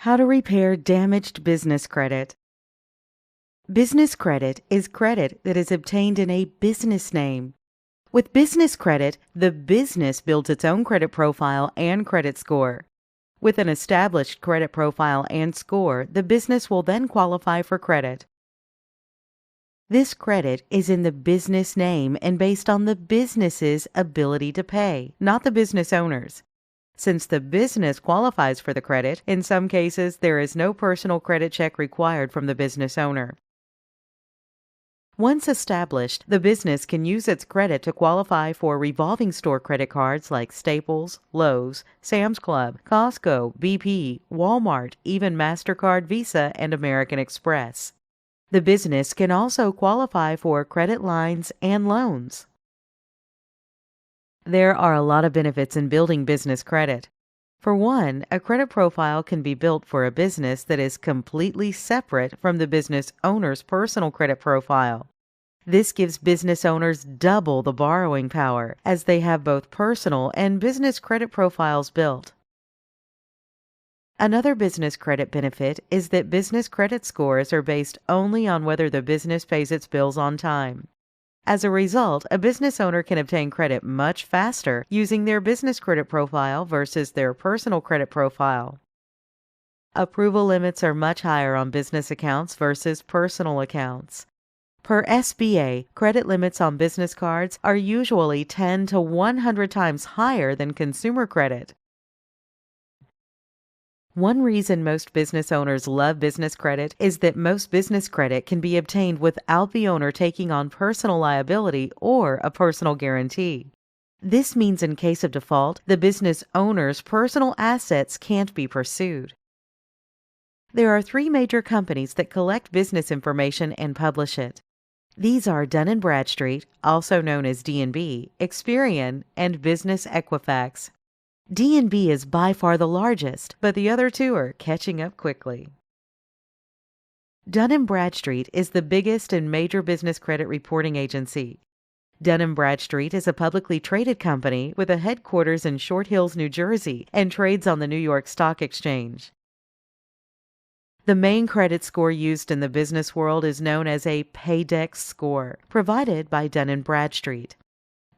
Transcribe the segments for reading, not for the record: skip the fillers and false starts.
How to repair damaged business credit. Business credit is credit that is obtained in a business name. With business credit, the business builds its own credit profile and credit score. With an established credit profile and score, the business will then qualify for credit. This credit is in the business name and based on the business's ability to pay, not the business owner's. Since the business qualifies for the credit, in some cases there is no personal credit check required from the business owner. Once established, the business can use its credit to qualify for revolving store credit cards like Staples, Lowe's, Sam's Club, Costco, BP, Walmart, even MasterCard, Visa, and American Express. The business can also qualify for credit lines and loans. There are a lot of benefits in building business credit. For one, a credit profile can be built for a business that is completely separate from the business owner's personal credit profile. This gives business owners double the borrowing power, as they have both personal and business credit profiles built. Another business credit benefit is that business credit scores are based only on whether the business pays its bills on time. As a result, a business owner can obtain credit much faster using their business credit profile versus their personal credit profile. Approval limits are much higher on business accounts versus personal accounts. Per SBA, credit limits on business cards are usually 10 to 100 times higher than consumer credit. One reason most business owners love business credit is that most business credit can be obtained without the owner taking on personal liability or a personal guarantee. This means in case of default, the business owner's personal assets can't be pursued. There are three major companies that collect business information and publish it. These are Dun & Bradstreet, also known as D&B, Experian, and Business Equifax. D&B is by far the largest, but the other two are catching up quickly. Dun & Bradstreet is the biggest and major business credit reporting agency. Dun & Bradstreet is a publicly traded company with a headquarters in Short Hills, New Jersey, and trades on the New York Stock Exchange. The main credit score used in the business world is known as a Paydex score, provided by Dun & Bradstreet.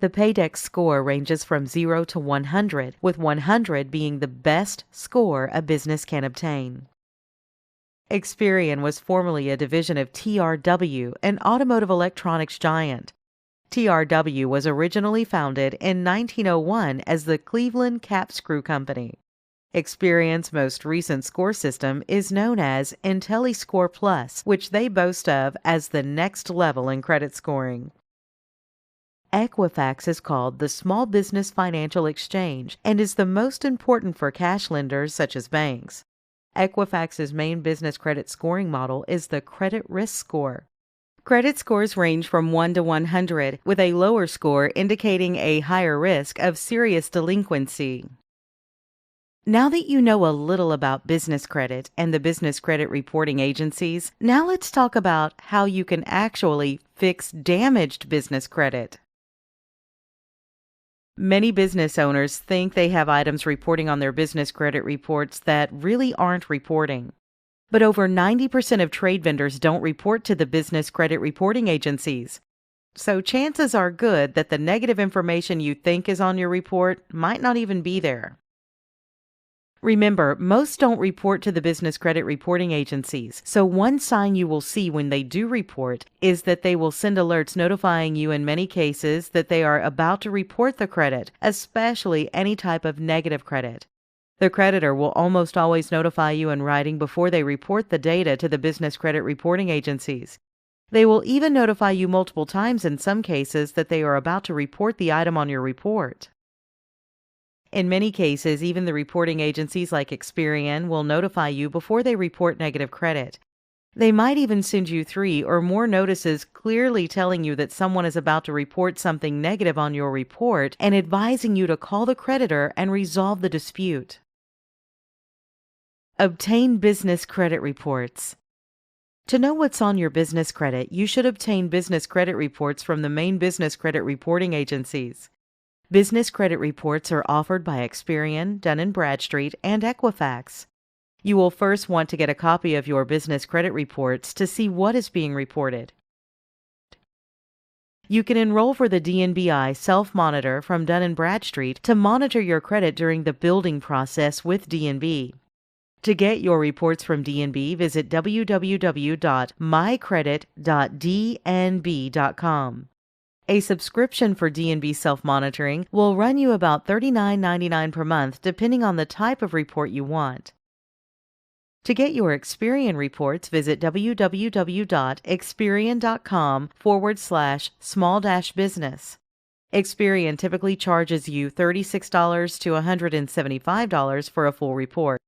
The Paydex score ranges from 0 to 100, with 100 being the best score a business can obtain. Experian was formerly a division of TRW, an automotive electronics giant. TRW was originally founded in 1901 as the Cleveland Cap Screw Company. Experian's most recent score system is known as IntelliScore Plus, which they boast of as the next level in credit scoring. Equifax is called the Small Business Financial Exchange and is the most important for cash lenders such as banks. Equifax's main business credit scoring model is the credit risk score. Credit scores range from 1 to 100, with a lower score indicating a higher risk of serious delinquency. Now that you know a little about business credit and the business credit reporting agencies, now let's talk about how you can actually fix damaged business credit. Many business owners think they have items reporting on their business credit reports that really aren't reporting. But over 90% of trade vendors don't report to the business credit reporting agencies. So chances are good that the negative information you think is on your report might not even be there. Remember, most don't report to the business credit reporting agencies, so one sign you will see when they do report is that they will send alerts notifying you in many cases that they are about to report the credit, especially any type of negative credit. The creditor will almost always notify you in writing before they report the data to the business credit reporting agencies. They will even notify you multiple times in some cases that they are about to report the item on your report. In many cases, even the reporting agencies like Experian will notify you before they report negative credit. They might even send you 3 or more notices clearly telling you that someone is about to report something negative on your report and advising you to call the creditor and resolve the dispute. Obtain business credit reports. To know what's on your business credit, you should obtain business credit reports from the main business credit reporting agencies. Business credit reports are offered by Experian, Dun & Bradstreet, and Equifax. You will first want to get a copy of your business credit reports to see what is being reported. You can enroll for the DNBI Self-Monitor from Dun & Bradstreet to monitor your credit during the building process with DNB. To get your reports from DNB, visit www.mycredit.dnb.com. A subscription for DNB Self-Monitoring will run you about $39.99 per month, depending on the type of report you want. To get your Experian reports, visit www.experian.com/small-business. Experian typically charges you $36 to $175 for a full report.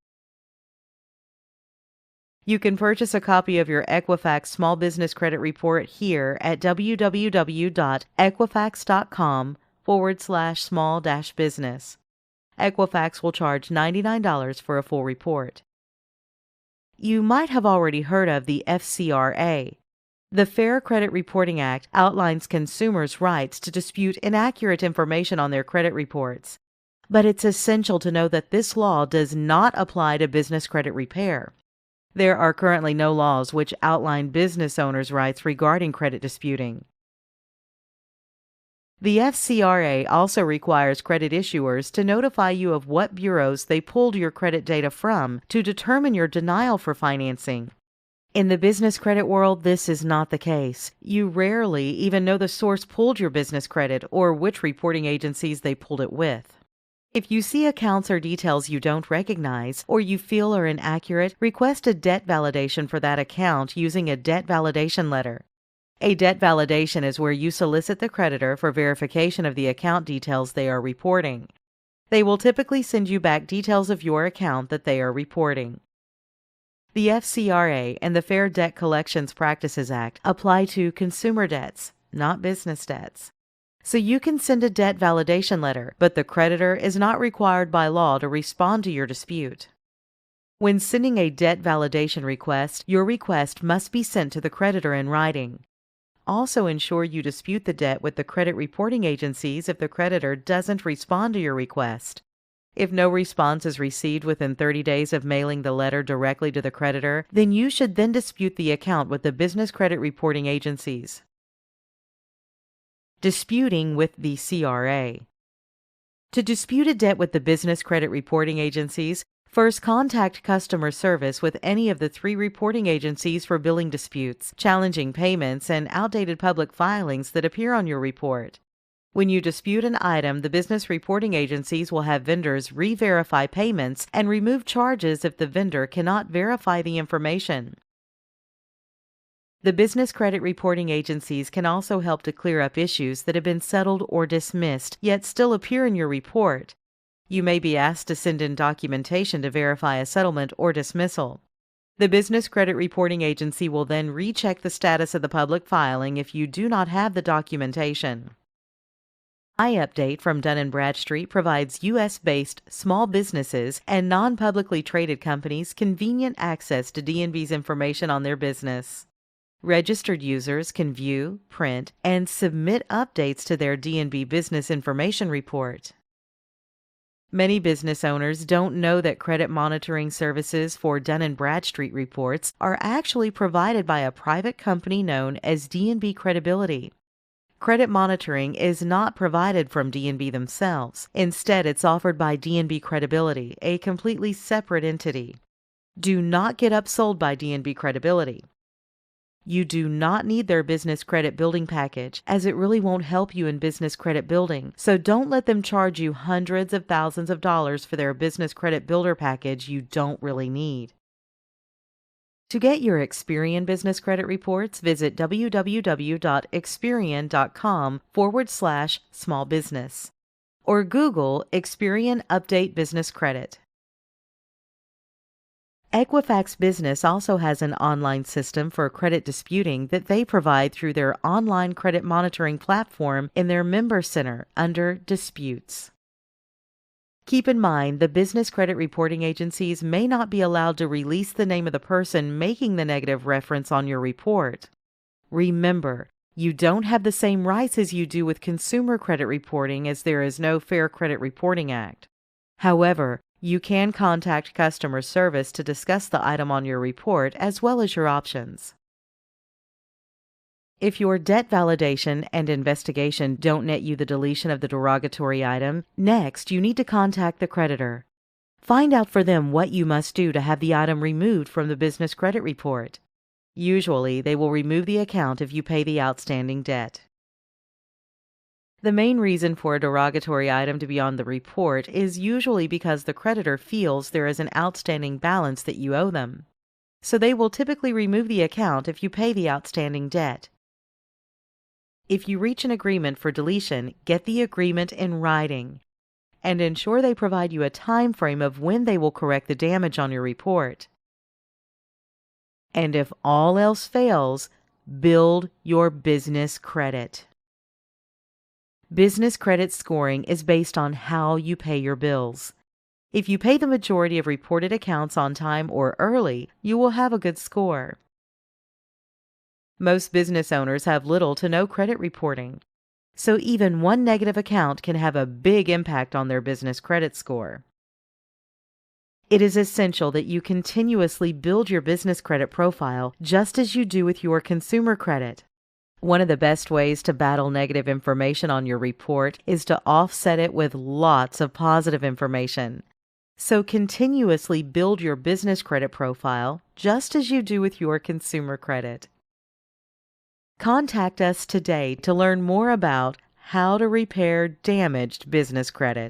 You can purchase a copy of your Equifax Small Business Credit Report here at www.equifax.com/small-business. Equifax will charge $99 for a full report. You might have already heard of the FCRA. The Fair Credit Reporting Act outlines consumers' rights to dispute inaccurate information on their credit reports. But it's essential to know that this law does not apply to business credit repair. There are currently no laws which outline business owners' rights regarding credit disputing. The FCRA also requires credit issuers to notify you of what bureaus they pulled your credit data from to determine your denial for financing. In the business credit world, this is not the case. You rarely even know the source pulled your business credit or which reporting agencies they pulled it with. If you see accounts or details you don't recognize or you feel are inaccurate, request a debt validation for that account using a debt validation letter. A debt validation is where you solicit the creditor for verification of the account details they are reporting. They will typically send you back details of your account that they are reporting. The FCRA and the Fair Debt Collections Practices Act apply to consumer debts, not business debts. So you can send a debt validation letter, but the creditor is not required by law to respond to your dispute. When sending a debt validation request, your request must be sent to the creditor in writing. Also ensure you dispute the debt with the credit reporting agencies if the creditor doesn't respond to your request. If no response is received within 30 days of mailing the letter directly to the creditor, then you should then dispute the account with the business credit reporting agencies. Disputing with the CRA. To dispute a debt with the business credit reporting agencies, first contact customer service with any of the 3 reporting agencies for billing disputes, challenging payments, and outdated public filings that appear on your report. When you dispute an item, the business reporting agencies will have vendors re-verify payments and remove charges if the vendor cannot verify the information. The business credit reporting agencies can also help to clear up issues that have been settled or dismissed, yet still appear in your report. You may be asked to send in documentation to verify a settlement or dismissal. The business credit reporting agency will then recheck the status of the public filing if you do not have the documentation. iUpdate from Dun & Bradstreet provides U.S.-based small businesses and non-publicly traded companies convenient access to DNB's information on their business. Registered users can view, print, and submit updates to their DNB Business Information Report. Many business owners don't know that credit monitoring services for Dun & Bradstreet reports are actually provided by a private company known as DNB Credibility. Credit monitoring is not provided from DNB themselves. Instead, it's offered by DNB Credibility, a completely separate entity. Do not get upsold by DNB Credibility. You do not need their business credit building package, as it really won't help you in business credit building, so don't let them charge you hundreds of thousands of dollars for their business credit builder package you don't really need. To get your Experian business credit reports, visit www.experian.com/small-business or Google Experian Update Business Credit. Equifax Business also has an online system for credit disputing that they provide through their online credit monitoring platform in their member center under Disputes. Keep in mind, the business credit reporting agencies may not be allowed to release the name of the person making the negative reference on your report. Remember, you don't have the same rights as you do with consumer credit reporting, as there is no Fair Credit Reporting Act. However, You can contact customer service to discuss the item on your report as well as your options. If your debt validation and investigation don't net you the deletion of the derogatory item, next you need to contact the creditor. Find out for them what you must do to have the item removed from the business credit report. Usually, they will remove the account if you pay the outstanding debt. The main reason for a derogatory item to be on the report is usually because the creditor feels there is an outstanding balance that you owe them. So they will typically remove the account if you pay the outstanding debt. If you reach an agreement for deletion, get the agreement in writing and ensure they provide you a time frame of when they will correct the damage on your report. And if all else fails, build your business credit. Business credit scoring is based on how you pay your bills. If you pay the majority of reported accounts on time or early, you will have a good score. Most business owners have little to no credit reporting, so even one negative account can have a big impact on their business credit score. It is essential that you continuously build your business credit profile just as you do with your consumer credit. One of the best ways to battle negative information on your report is to offset it with lots of positive information. So continuously build your business credit profile just as you do with your consumer credit. Contact us today to learn more about how to repair damaged business credit.